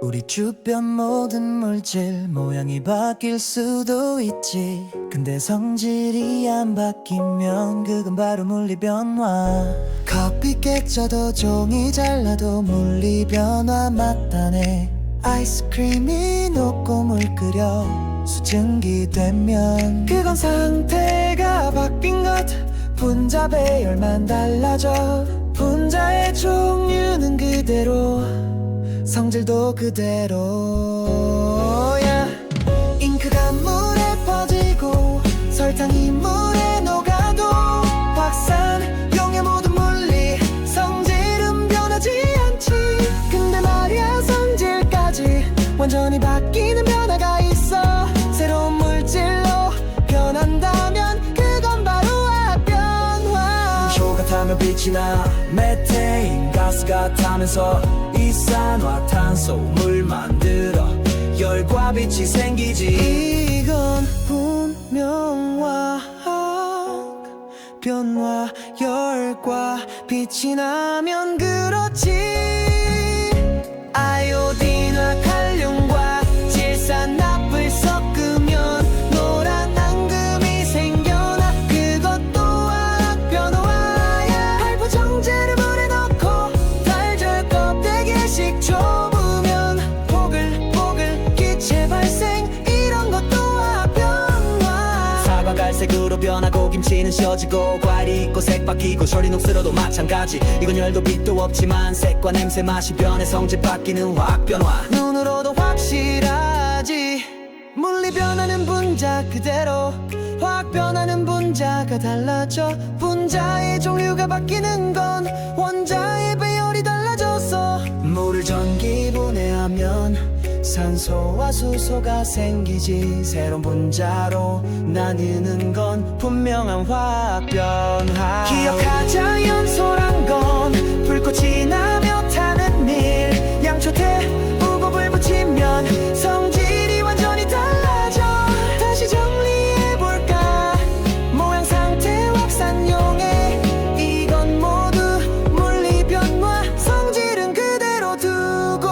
우리 주변 모든 물질 모양이 바뀔 수도 있지. 근데 성질이 안 바뀌면 그건 바로 물리변화. 커피 깨져도 종이 잘라도 물리변화 맞다네. 아이스크림이 녹고 물 끓여 수증기 되면 그건 상태가 바뀐 것. 분자 배열만 달라져. 분자의 종류는 그대로 성질도 그대로야. 잉크가 물에 퍼지고 설탕이 물에 녹아도 확산용의 모든 물리 성질은 변하지 않지. 근데 말야 성질까지 완전히 바뀌는 변화가 있어. 새로운 물질로 변한다면 그건 바로 화학변화. 효가 타면 빛이 나. 메테인 가스가 타면서 이산화탄소 물 만들어 열과 빛이 생기지. 이건 분명 화학 변화. 열과 빛이 나면 그렇지. 아요딘과 칼륨과 질산납을 섞으면 노란 앙금이 생겨나. 그것도 화학 변화야. 발포정제를 물에 넣고 달걀 껍데기에 식초 부으면 보글보글 기체 발생. 이런 것도 화학 변화. 사과 갈색으로 변하고 김치는 씌어지고 과일이 있고 색 바뀌고 쇼리 녹슬어도 마찬가지. 이건 열도 빛도 없지만 색과 냄새 맛이 변해 성질 바뀌는 화학 변화. 눈으로도 확실하지. 물리 변하는 분자 그대로 화학 변하는 분자가 달라져. 분자의 종류가 바뀌는 건 원자의 배열이 달라져서. 물을 전기 분해하면 산소와 수소가 생기지. 새로운 분자로 나뉘는 건 분명한 화학 변화. 기억하자 연소란 건 불꽃이 나며 타는 일. 양초 대우법을 붙이면 성질이 완전히 달라져. 다시 정리해볼까. 모양 상태 확산용의 이건 모두 물리변화. 성질은 그대로 두고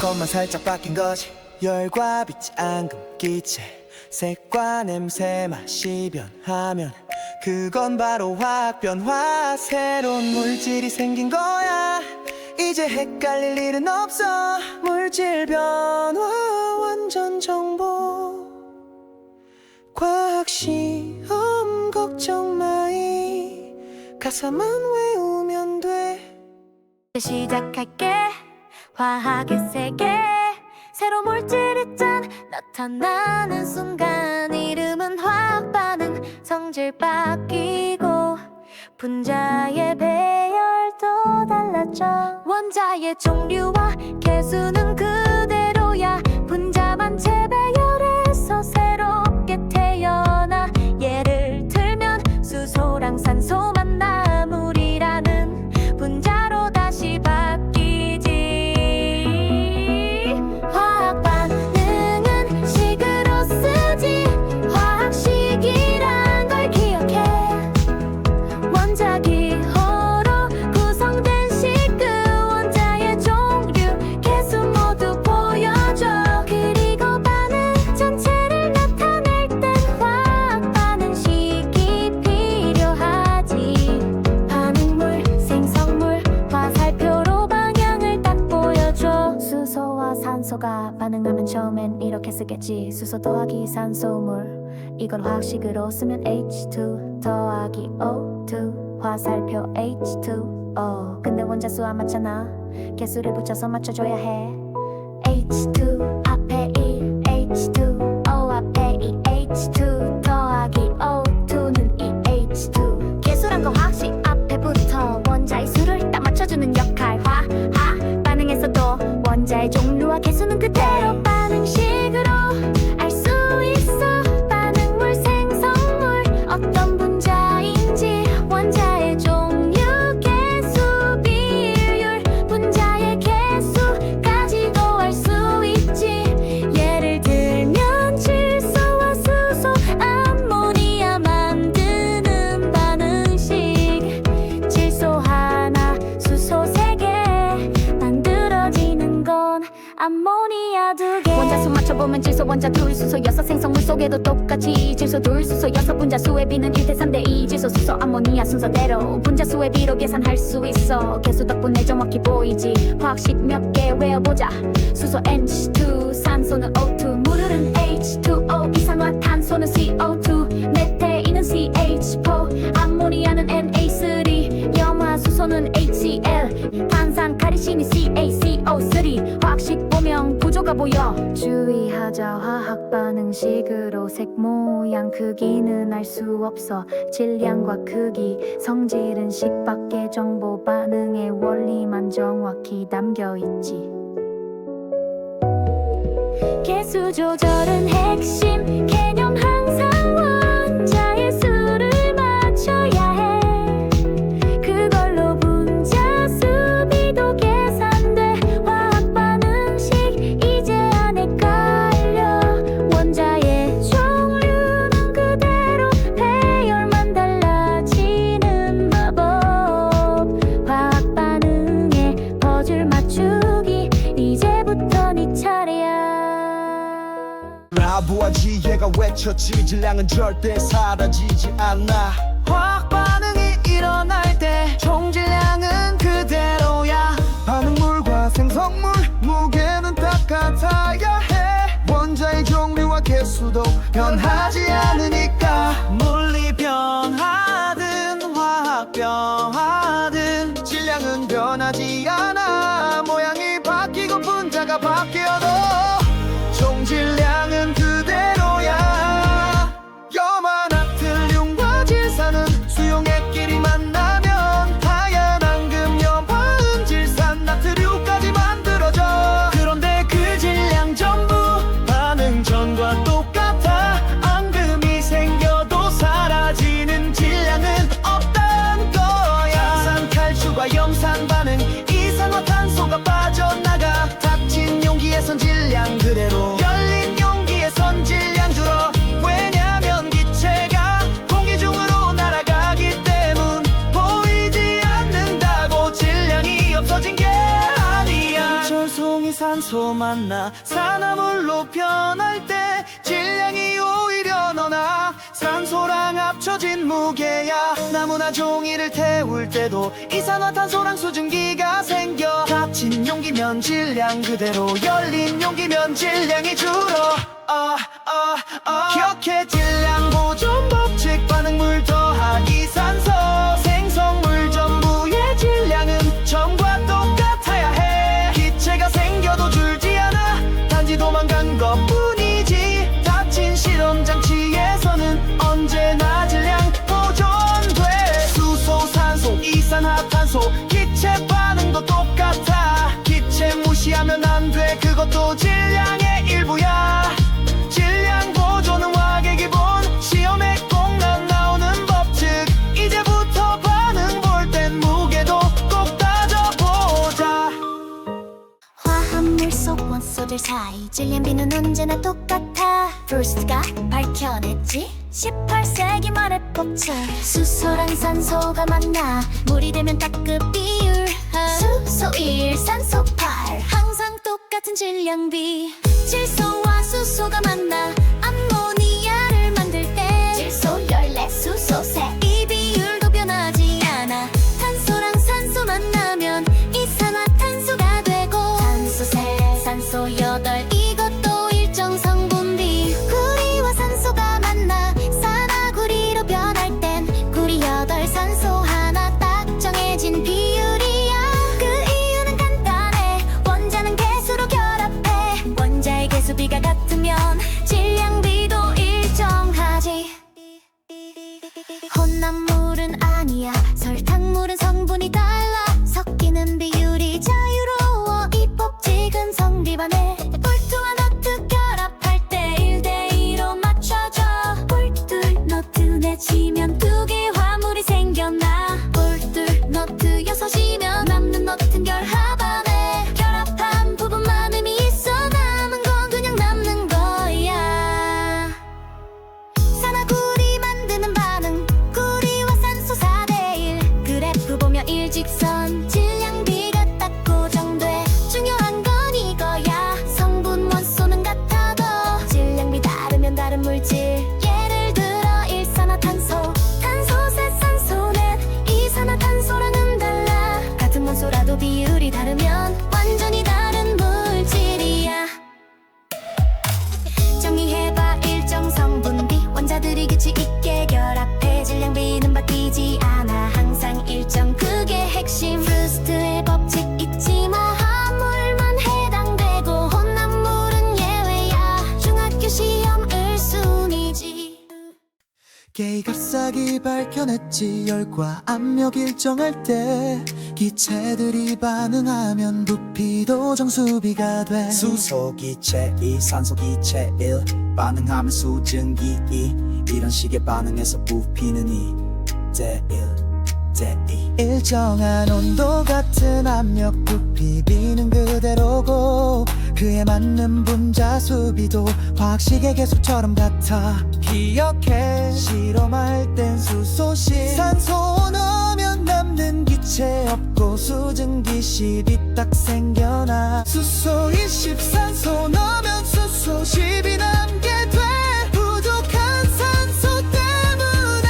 것만 살짝 바뀐 거지. 열과 빛이 앙금 기체 색과 냄새 맛이 변하면 그건 바로 화학 변화. 새로운 물질이 생긴 거야. 이제 헷갈릴 일은 없어. 물질 변화 완전 정보. 과학 시험 걱정 마이. 가사만 외우면 돼. 시작할게. 화학의 세계. 새로운 물질이 짠 나타나는 순간 이름은 화학 반응. 성질 바뀌고 분자의 배열도 달라져. 원자의 종류와 개수는 그대로야. 분자만 재배열해서 새롭게 태어나. 예를 들면 수소랑 산소 만나 물이라는 분자로 다시 바뀌지. 화학 반응은 식으로 쓰지. 화학식이란 걸 기억해. 원자 기호로 구성된 식구. 원자의 종류 개수 모두 보여줘. 그리고 반응 전체를 나타낼 땐 화학 반응식이 필요하지. 반응물, 생성물, 화살표로 방향을 딱 보여줘. 수소와 산소가 반응하면 처음엔 이렇게 쓰겠지. 수소 더하기 산소물. 이걸 화학식으로 쓰면 H2 더하기 O2. 화살표 H2O. 근데 원자수 안 맞잖아. 개수를 붙여서 맞춰줘야 해. H2 앞에 1, H2O 앞에 2. H2 더하기 O2는 2 H2. 개수란 건 화학식 앞에 붙어 원자의 수를 딱 맞춰주는 역할. 화학 반응에서도 원자의 종류와 개수는 그대로 반응식으로 알 수 있어. 반응물, 생성물, 어떤 분자인지. 원자의 종류, 개수, 비율, 분자의 개수까지도 알 수 있지. 예를 들면 질소와 수소, 암모니아 만드는 반응식. 질소 하나, 수소 세 개 만들어지는 건 암모니아 암모니아 2개 원자 수 맞춰보면 질소 원자 둘 수소 여섯 생성물 속에도 똑같이 질소 둘 수소 여섯 분자수의 비는 1대 3대 2 질소 수소 암모니아 순서대로 분자수의 비로 계산할 수 있어 계수 덕분에 정확히 보이지 화학식 몇 개 외워보자 수소 NH2 산소는 O2 물은 H2O 이산화탄소는 CO2 메테인은 CH4 암모니아는 NA3 염화수소는 HCl 탄산 카리신이 CaCO3 화학식 보면 구조가 보여 주의하자 화학 반응식으로 색 모양 크기는 알 수 없어 질량과 크기 성질은 식 밖의 정보 반응의 원리만 정확히 담겨있지 개수 조절은 핵심 개념 항상 원자의 수를 맞춰야 해 그걸로 분자수 비도 계산돼 화학 반응식 이제 안 헷갈려 원자의 종류는 그대로 배열만 달라지는 마법 화학 반응의 퍼즐 맞추기 이제부터 네 차례야 라부와 지혜가 외쳤지 질량은 절대 사라지지 않아 화학 반응이 일어날 때 총질량은 그대로야 반응물과 생성물 무게는 똑같아야 해 원자의 종류와 개수도 변하지 않으니까 물리 변하든 화학 변하든 질량은 변하지 않아 모양이 바뀌고 분자가 바뀌어도 총질량은 그대로야 염화 나트륨과 질산은 수용액끼리 만나면 하얀 앙금 염화 은질산 나트륨까지 만들어져 그런데 그 질량 전부 반응 전과 똑같아 앙금이 생겨도 사라지는 질량은 없단 거야 산칼슘과 염산 반응 이산화탄소가 빠져나가 닫힌 용기에선 질량 그대로 열린 용기에선 질량 줄어 왜냐면 기체가 공기 중으로 날아가기 때문 보이지 않는다고 질량이 없어진 게 아니야 철송이 산소 만나 산화물로 변할 때 질량이 오히려 너나 산소랑 합쳐진 무게야 나무나 종이를 태울 때도 이산화탄소랑 수증기가 생겨 닫힌 용기면 질량 그대로 열린 용기면 질량이 줄어 기억해 질량 보존 법칙 반응물 더하기 산소 생성물 전부의 질량은 전과 똑같아야 해 기체가 생겨도 줄지 않아 단지 도망간 것뿐이지 닫힌 실험 장치에서는 언제나 질량 보존돼 수소 산소 이산화탄소 기체 반응도 똑같아 기체 무시하면 안 돼 그것도 질량의 일부야 질량 보존은 화학의 기본 시험에 꼭 나오는 법칙 이제부터 반응 볼 땐 무게도 꼭 따져보자 화합물 속 원소들 사이 질량비는 언제나 똑같아 프루스트가 밝혀냈지 18세기 말의 법칙 수소랑 산소가 만나 물이 되면 딱 그 비율 수소 1 산소 8 항상 똑같은 질량비 질소와 수소가 만나 암모니아를 만들 때 질소 14 수소 3 이 비율도 변하지 않아 탄소랑 산소 만나면 이산화탄소가 되고 탄소 3 산소 8 이것도 일정 성분비 구리와 산소가 만나 산화구리로 변할 땐 구리 8 산소 하나 딱 정해진 비율이야 그 이유는 간단해 원자는 개수로 결합해 원자의 개수비가 같으면 질량비도 일정하지 혼합물은 아니야 설탕물은 성분이 달라 섞이는 비율이 자유로워 이 법칙은 성립 안해 뿔통 기계의 값싸기 밝혀냈지. 열과 압력 일정할 때 기체들이 반응하면 부피도 정수비가 돼. 수소기체 2 산소기체 1 반응하면 수증기 2 이런 식의 반응에서 부피는 2대 1대 2 일정한 온도 같은 압력 부피 비는 그대로고 그에 맞는 분자 수비도 화학식의 계수처럼 같아. 기억해 실험할 땐 수소식 산소 넣으면 남는 기체 없고 수증기 실이 딱 생겨나. 수소 20 산소 넣으면 수소 10이 남게 돼. 부족한 산소 때문에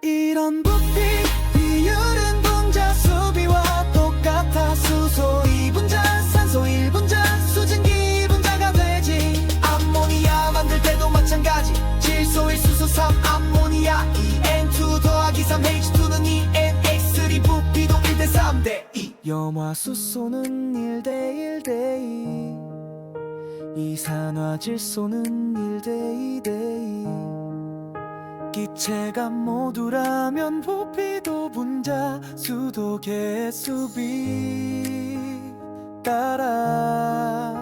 이런 부피 비율은 분자 수비와 똑같아. 수소 2분자 산소 1분자 수증기 2분자가 되지. 암모니아 만들 때도 마찬가지. 질소 1 수소 3 암모니아 2N2 더하기 3H2는 2NH3 부피도 1대 3대 2. 염화수소는 1대 1대 2 이산화질소는 1대 2대 2 기체가 모두라면 부피도 분자 수도 개수비 따라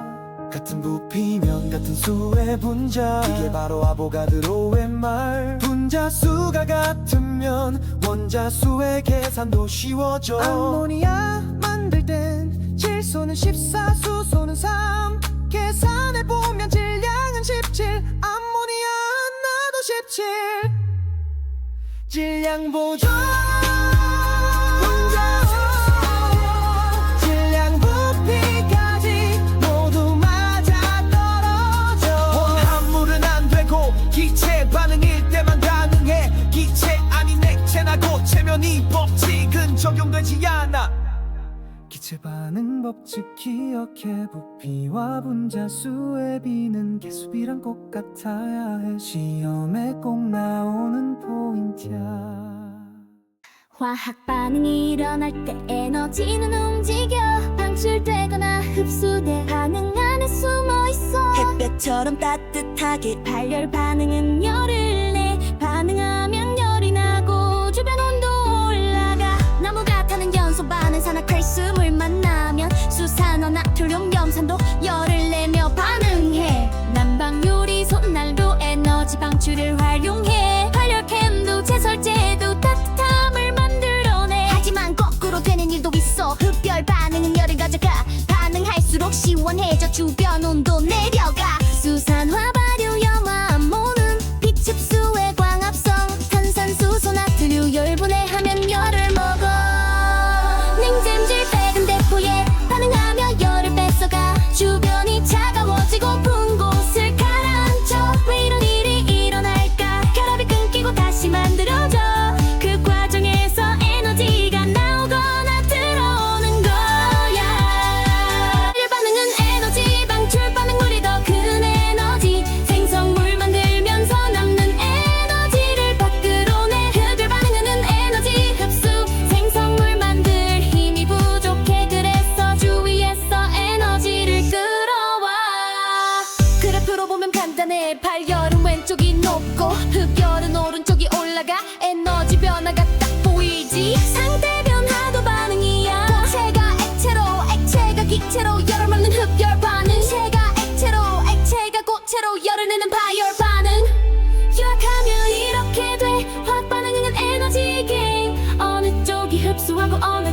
같은 부피면 같은 수의 분자. 이게 바로 아보가드로의 말. 분자 수가 같으면 원자 수의 계산도 쉬워져. 암모니아 만들 땐 질소는 14 수소는 3 계산해보면 질량은 17 암모니아 나도 17 질량 보존 질량 부피까지 모두 맞아떨어져. 혼합물은 안 되고 기체 반응일 때만 가능해. 기체 아닌 액체나 고체면 이 법칙은 적용되지 않아. 기체 반응 법칙 기억해. 부피와 분자 수의 비는 개수비랑 꼭 같아야 해. 시험에 꼭 나오는 포인트야. 화학 반응이 일어날 때 에너지는 움직여 방출되거나 흡수돼. 반응 안에 숨어 있어. 햇볕처럼 따뜻하게. 발열 반응은 열을 내. 반응하면 열이 나고 주변 온도 올라가. 나무가 타는 연소 반응 산화칼슘을 만나면 수산화 나트륨 염산도 열을 내며 반응해. 난방 요리 손난로 에너지 방출을 활용해. 발열캠도 제설제도 따뜻함을 만들어내. 하지만 거꾸로 되는 일도 있어. 흡열 반응은 열을 가져가. 반응할수록 시원해져. 주변 온도 내려가. 수산화 발효 염화 암모는 빛 흡수의 광합성. 탄산수소 나트륨 열분해하면 열을 먹어. 냉찜질 백은 대포에 반응하며 열을 뺏어가. 주변이 차가워지고 분 곳을 가라앉혀. 왜 이런 일이 일어날까. 결합이 끊기고 다시 만들어져. 그 과정에서 에너지가 나오거나 들어오는 거야. 발열 반응은 에너지 방출 반응물이 더 큰 에너지. 생성물 만들면서 남는 에너지를 밖으로 내. 흡열 반응은 에너지 흡수. 생성물 만들 힘이 부족해. 그래서 주위에서 에너지를 끌어와. 그래프로 보면 간단해. 발열은 왼쪽이 높고 흡열은 오른쪽이 올라가. 에너지 변화가 딱 보이지. 상태 변화도 반응이야. 고체가 액체로 액체가 기체로 열을 막는 흡열 반응. 체가 액체로 액체가 고체로 열을 내는 발열 반응. 요약하면 이렇게 돼. 화학 반응은 에너지 게임. 어느 쪽이 흡수하고 어느